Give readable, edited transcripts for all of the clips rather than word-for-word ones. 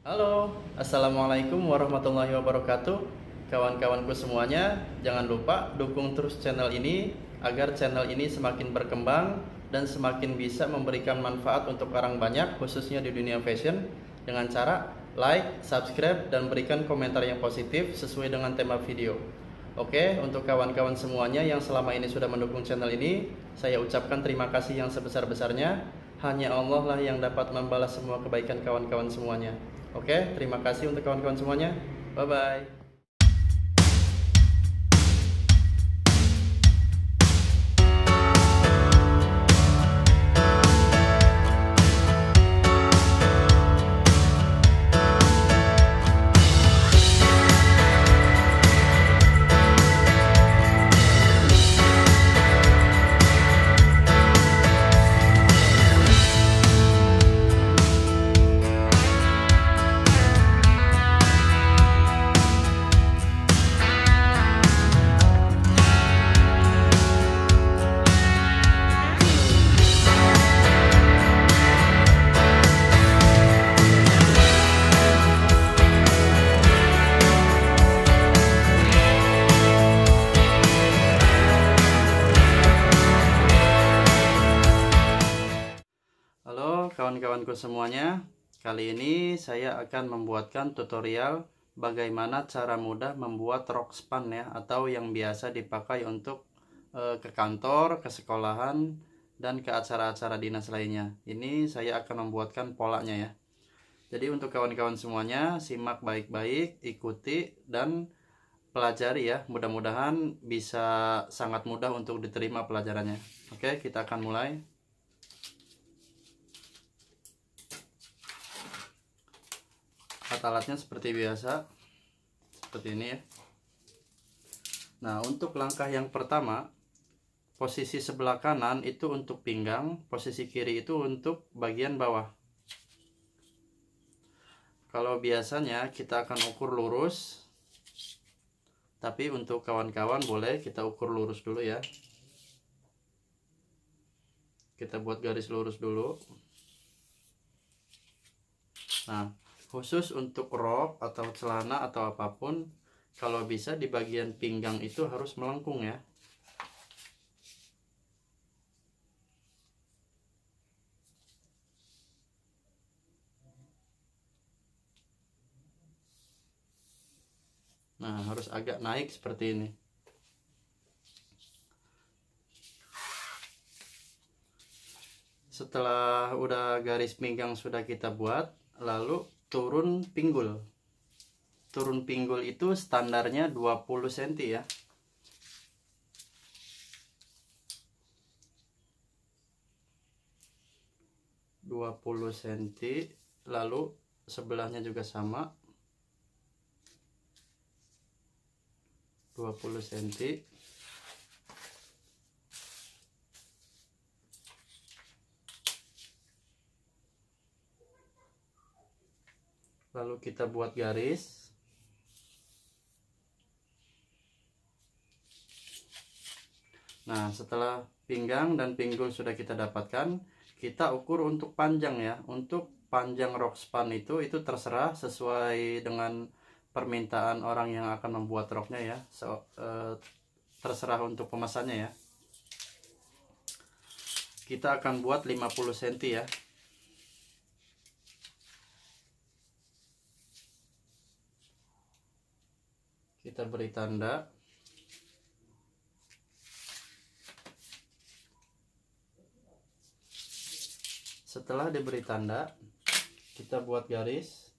Halo, Assalamualaikum warahmatullahi wabarakatuh. Kawan-kawanku semuanya, jangan lupa dukung terus channel ini agar channel ini semakin berkembang dan semakin bisa memberikan manfaat untuk orang banyak, khususnya di dunia fashion, dengan cara like, subscribe, dan berikan komentar yang positif sesuai dengan tema video. Oke, untuk kawan-kawan semuanya yang selama ini sudah mendukung channel ini, saya ucapkan terima kasih yang sebesar-besarnya. Hanya Allah lah yang dapat membalas semua kebaikan kawan-kawan semuanya. Oke, terima kasih untuk kawan-kawan semuanya. Bye bye. Halo kawan-kawanku semuanya. Kali ini saya akan membuatkan tutorial bagaimana cara mudah membuat rok span ya, atau yang biasa dipakai untuk ke kantor, ke sekolahan, dan ke acara-acara dinas lainnya. Ini saya akan membuatkan polanya ya. Jadi untuk kawan-kawan semuanya, simak baik-baik, ikuti dan pelajari ya. Mudah-mudahan bisa sangat mudah untuk diterima pelajarannya. Oke, kita akan mulai. Alat-alatnya seperti biasa, seperti ini ya. Nah, untuk langkah yang pertama, posisi sebelah kanan itu untuk pinggang, posisi kiri itu untuk bagian bawah. Kalau biasanya kita akan ukur lurus, tapi untuk kawan-kawan boleh kita ukur lurus dulu ya. Kita buat garis lurus dulu. Nah, khusus untuk rok atau celana atau apapun, kalau bisa di bagian pinggang itu harus melengkung ya. Nah, harus agak naik seperti ini. Setelah udah garis pinggang sudah kita buat, lalu turun pinggul. Turun pinggul itu standarnya 20 cm ya. (20 cm), lalu sebelahnya juga sama 20 cm. Lalu kita buat garis. Nah, setelah pinggang dan pinggul sudah kita dapatkan, kita ukur untuk panjang ya. Untuk panjang rok span itu terserah sesuai dengan permintaan orang yang akan membuat roknya ya. Terserah untuk pemesannya ya. Kita akan buat 50 cm ya. Kita beri tanda. Setelah diberi tanda, kita buat garis.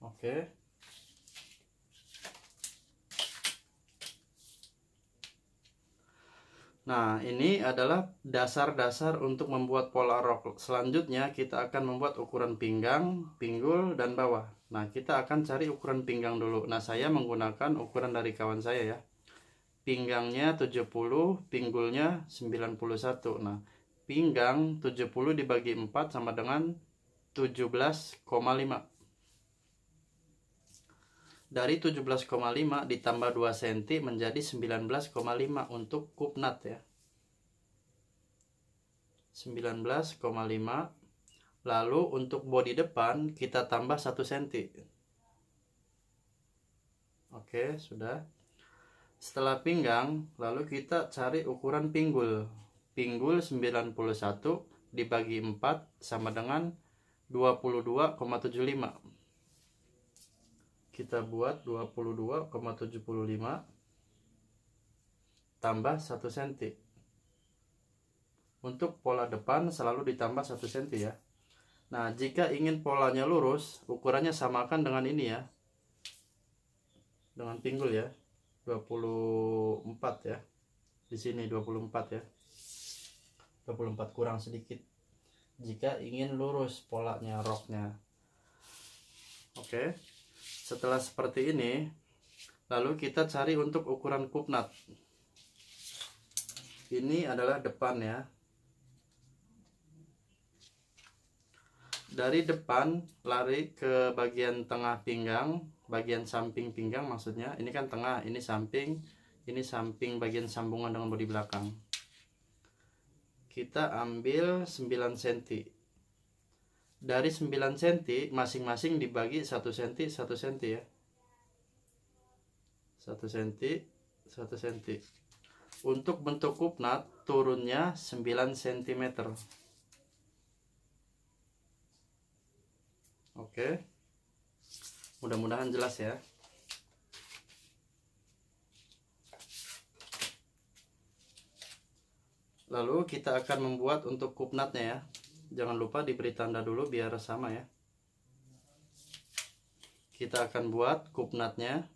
Oke. Nah, ini adalah dasar-dasar untuk membuat pola rok. Selanjutnya kita akan membuat ukuran pinggang, pinggul, dan bawah. Nah, kita akan cari ukuran pinggang dulu. Nah, saya menggunakan ukuran dari kawan saya ya. Pinggangnya 70, pinggulnya 91. Nah, pinggang 70 dibagi 4 sama dengan 17,5. Dari 17,5 ditambah 2 cm menjadi 19,5 untuk kupnat ya. 19,5. Lalu untuk bodi depan kita tambah 1 cm. Oke, sudah. Setelah pinggang, lalu kita cari ukuran pinggul. Pinggul 91 dibagi 4 sama dengan 22,75. Kita buat 22,75 tambah 1 cm. Untuk pola depan selalu ditambah 1 cm ya. Nah, jika ingin polanya lurus, ukurannya samakan dengan ini ya. Dengan pinggul ya. 24 ya. Di sini 24 ya. 24 kurang sedikit. Jika ingin lurus polanya roknya. Oke. Setelah seperti ini, lalu kita cari untuk ukuran kupnat. Ini adalah depan ya. Dari depan lari ke bagian tengah pinggang, bagian samping pinggang maksudnya. Ini kan tengah, ini samping bagian sambungan dengan bodi belakang. Kita ambil 9 cm. Dari 9 cm masing-masing dibagi 1 cm 1 cm ya. 1 cm 1 cm. Untuk bentuk kupnat turunnya 9 cm. Oke, mudah-mudahan jelas ya. Lalu kita akan membuat untuk kupnatnya ya. Jangan lupa diberi tanda dulu biar sama ya. Kita akan buat kupnatnya.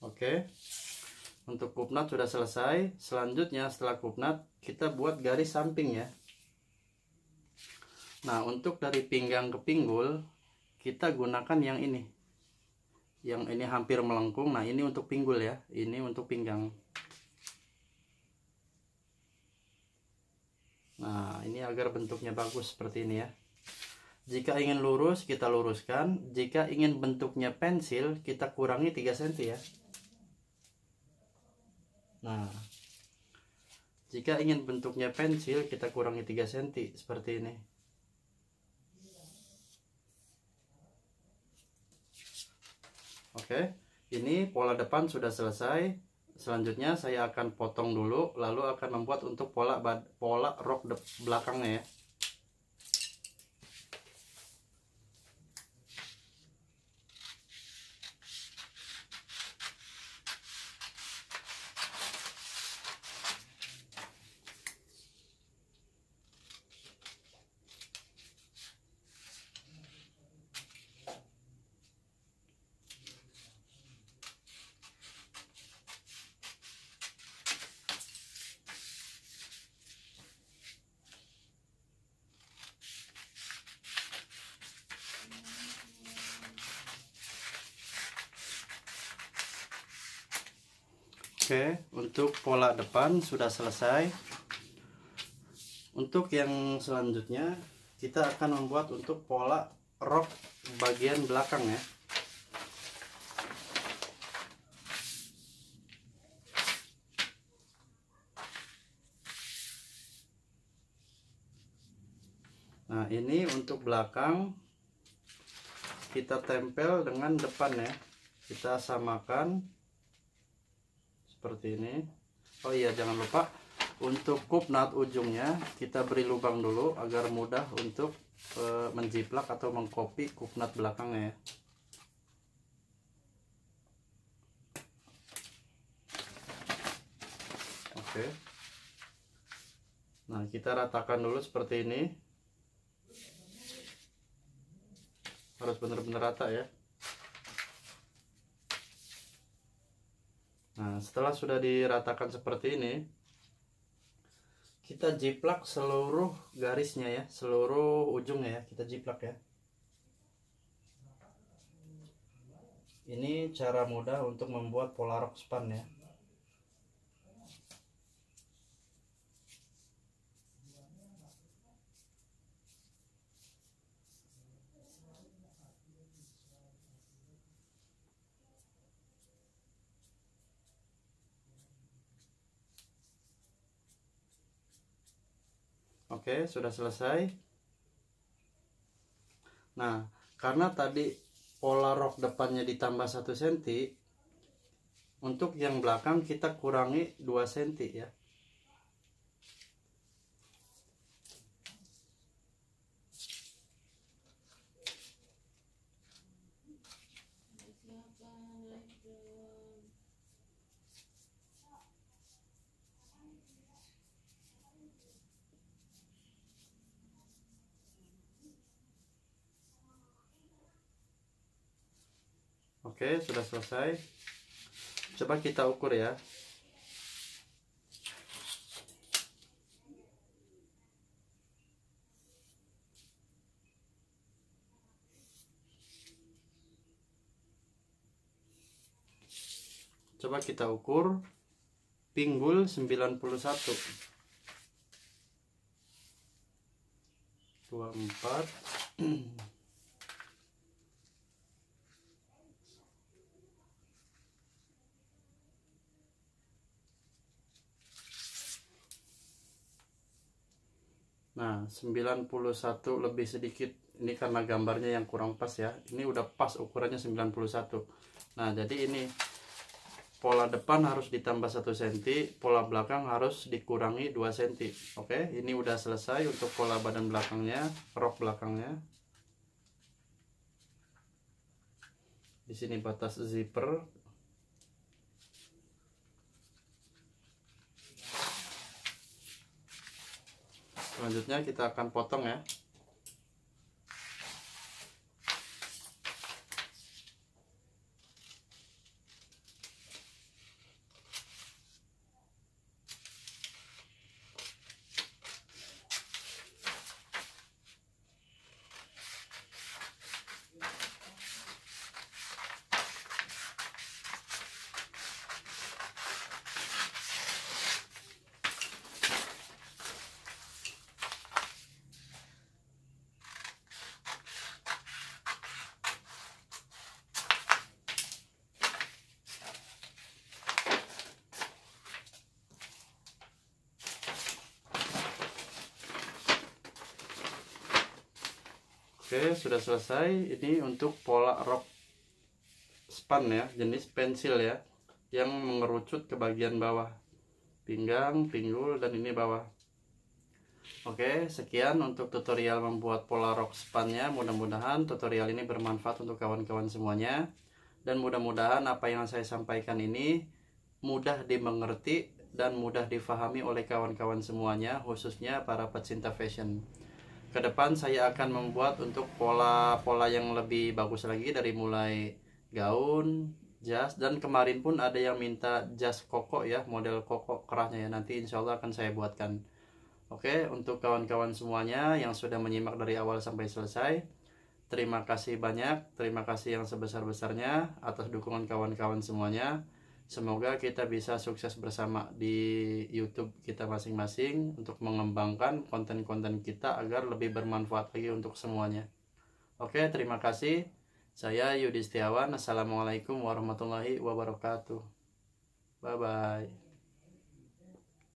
Oke, untuk kupnat sudah selesai. Selanjutnya setelah kupnat kita buat garis samping ya. Nah, untuk dari pinggang ke pinggul kita gunakan yang ini. Yang ini hampir melengkung. Nah, ini untuk pinggul ya. Ini untuk pinggang. Nah, ini agar bentuknya bagus seperti ini ya. Jika ingin lurus kita luruskan. Jika ingin bentuknya pensil kita kurangi 3 cm ya. Nah, jika ingin bentuknya pensil kita kurangi 3 cm seperti ini. Oke, ini pola depan sudah selesai. Selanjutnya saya akan potong dulu, lalu akan membuat untuk pola rok belakangnya ya. Oke, untuk pola depan sudah selesai. Untuk yang selanjutnya kita akan membuat untuk pola rok bagian belakang ya. Nah, ini untuk belakang kita tempel dengan depan ya. Kita samakan seperti ini. Oh iya, jangan lupa untuk kupnat ujungnya kita beri lubang dulu agar mudah untuk menjiplak atau mengcopy kupnat belakangnya ya. Oke. Nah, kita ratakan dulu seperti ini. Harus benar-benar rata ya. Nah, setelah sudah diratakan seperti ini, kita jiplak seluruh garisnya ya, seluruh ujungnya ya, kita jiplak ya. Ini cara mudah untuk membuat pola rok span ya. Oke, sudah selesai. Nah, karena tadi pola rok depannya ditambah 1 cm, untuk yang belakang kita kurangi 2 cm ya. Oke, sudah selesai. Coba kita ukur ya. Coba kita ukur pinggul 91, 24, nah 91 lebih sedikit. Ini karena gambarnya yang kurang pas ya. Ini udah pas ukurannya 91. Nah, jadi ini pola depan harus ditambah 1 cm, pola belakang harus dikurangi 2 cm. Oke, ini udah selesai untuk pola badan belakangnya, rok belakangnya. Di sini batas zipper. Selanjutnya kita akan potong ya. Oke, sudah selesai. Ini untuk pola rok span ya, jenis pensil ya, yang mengerucut ke bagian bawah, pinggang, pinggul, dan ini bawah. Oke, sekian untuk tutorial membuat pola rok spannya. Mudah-mudahan tutorial ini bermanfaat untuk kawan-kawan semuanya, dan mudah-mudahan apa yang saya sampaikan ini mudah dimengerti dan mudah difahami oleh kawan-kawan semuanya, khususnya para pecinta fashion. Kedepan saya akan membuat untuk pola-pola yang lebih bagus lagi, dari mulai gaun, jas, dan kemarin pun ada yang minta jas koko ya, model koko kerahnya ya. Nanti insya Allah akan saya buatkan. Oke, untuk kawan-kawan semuanya yang sudah menyimak dari awal sampai selesai, terima kasih banyak, terima kasih yang sebesar-besarnya atas dukungan kawan-kawan semuanya. Semoga kita bisa sukses bersama di YouTube kita masing-masing untuk mengembangkan konten-konten kita agar lebih bermanfaat lagi untuk semuanya. Oke, terima kasih. Saya Yudi Setiawan. Assalamualaikum warahmatullahi wabarakatuh. Bye-bye.